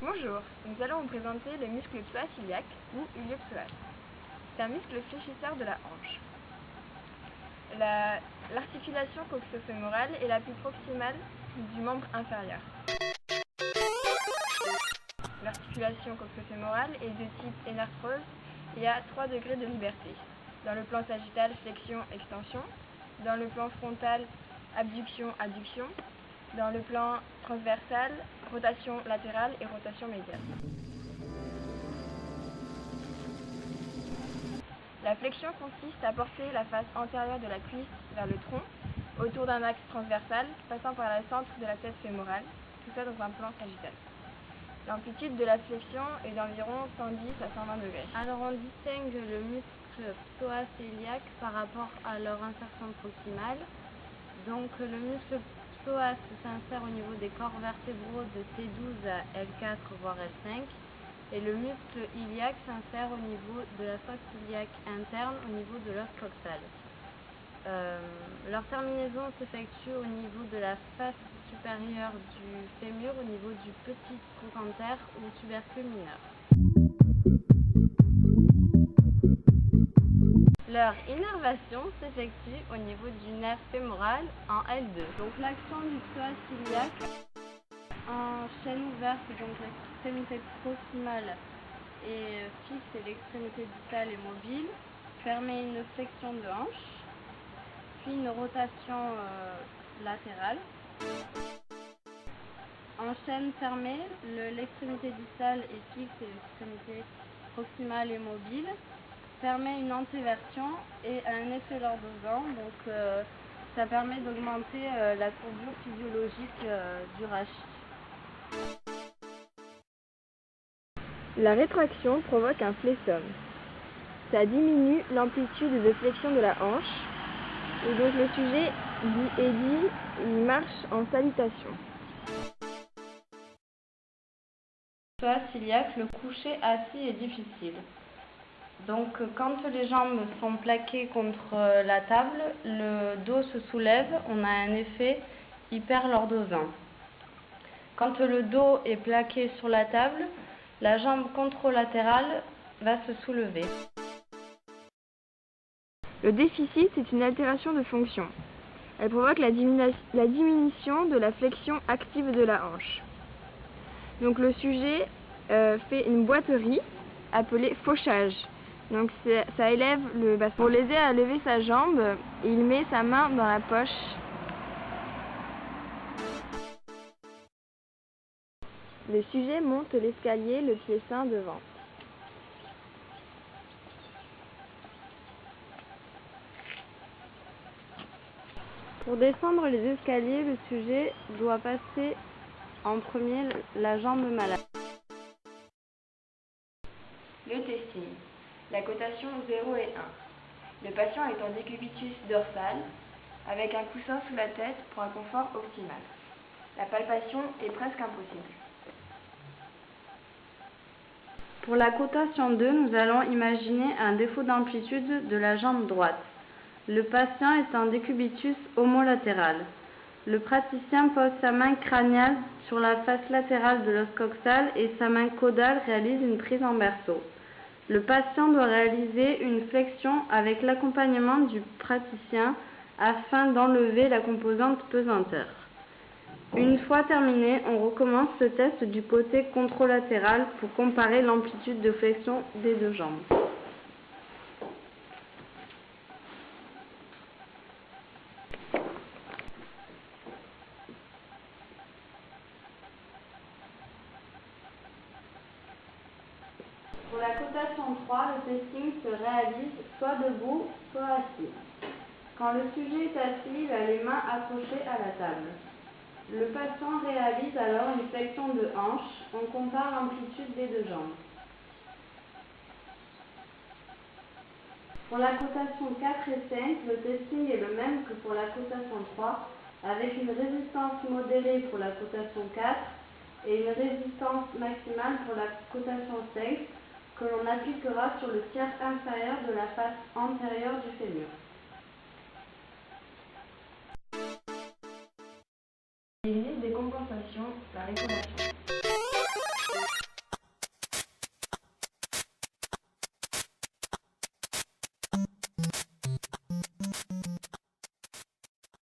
Bonjour, nous allons vous présenter le muscle psoas iliaque ou iliopsoas. C'est un muscle fléchisseur de la hanche. L'articulation coxo-fémorale est la plus proximale du membre inférieur. L'articulation coxo-fémorale est de type énarthrose et a 3 degrés de liberté. Dans le plan sagittal, flexion-extension. Dans le plan frontal, abduction-adduction. Dans le plan transversal, rotation latérale et rotation médiale. La flexion consiste à porter la face antérieure de la cuisse vers le tronc, autour d'un axe transversal, passant par le centre de la tête fémorale, tout ça dans un plan sagittal. L'amplitude de la flexion est d'environ 110 à 120 degrés. Alors on distingue le muscle psoas et iliaque par rapport à leur insertion proximale. Donc le muscle psoas s'insère au niveau des corps vertébraux de T12 à L4 voire L5 et le muscle iliaque s'insère au niveau de la fosse iliaque interne au niveau de l'os coxal. Leur terminaison s'effectue au niveau de la face supérieure du fémur, au niveau du petit trochanter ou tubercule mineur. Leur innervation s'effectue au niveau du nerf fémoral en L2. Donc l'action du psoas iliaque en chaîne ouverte, donc l'extrémité proximale est fixe et l'extrémité distale est mobile, permet une flexion de hanche, puis une rotation latérale. En chaîne fermée, l'extrémité distale est fixe et l'extrémité proximale est mobile, permet une antéversion et un effet lordosant, donc ça permet d'augmenter la courbure physiologique du rachis. La rétraction provoque un flessum. Ça diminue l'amplitude de flexion de la hanche et donc le sujet il marche en salutation. Psoas iliaque, le coucher assis est difficile. Donc quand les jambes sont plaquées contre la table, le dos se soulève, on a un effet hyperlordosant. Quand le dos est plaqué sur la table, la jambe contralatérale va se soulever. Le déficit est une altération de fonction. Elle provoque la diminution de la flexion active de la hanche. Donc le sujet fait une boiterie appelée fauchage. Donc ça élève le bassin. Pour l'aider à lever sa jambe, il met sa main dans la poche. Le sujet monte l'escalier, le pied sain devant. Pour descendre les escaliers, le sujet doit passer en premier la jambe malade. Le testing. La cotation 0 et 1. Le patient est en décubitus dorsal avec un coussin sous la tête pour un confort optimal. La palpation est presque impossible. Pour la cotation 2, nous allons imaginer un défaut d'amplitude de la jambe droite. Le patient est en décubitus homolatéral. Le praticien pose sa main crâniale sur la face latérale de l'os coxal et sa main caudale réalise une prise en berceau. Le patient doit réaliser une flexion avec l'accompagnement du praticien afin d'enlever la composante pesanteur. Une fois terminé, on recommence ce test du côté contralatéral pour comparer l'amplitude de flexion des deux jambes. Pour la cotation 3, le testing se réalise soit debout, soit assis. Quand le sujet est assis, il a les mains accrochées à la table. Le patient réalise alors une flexion de hanche. On compare l'amplitude des deux jambes. Pour la cotation 4 et 5, le testing est le même que pour la cotation 3, avec une résistance modérée pour la cotation 4 et une résistance maximale pour la cotation 5, que l'on appliquera sur le tiers inférieur de la face antérieure du fémur. Il existe des compensations par écolation.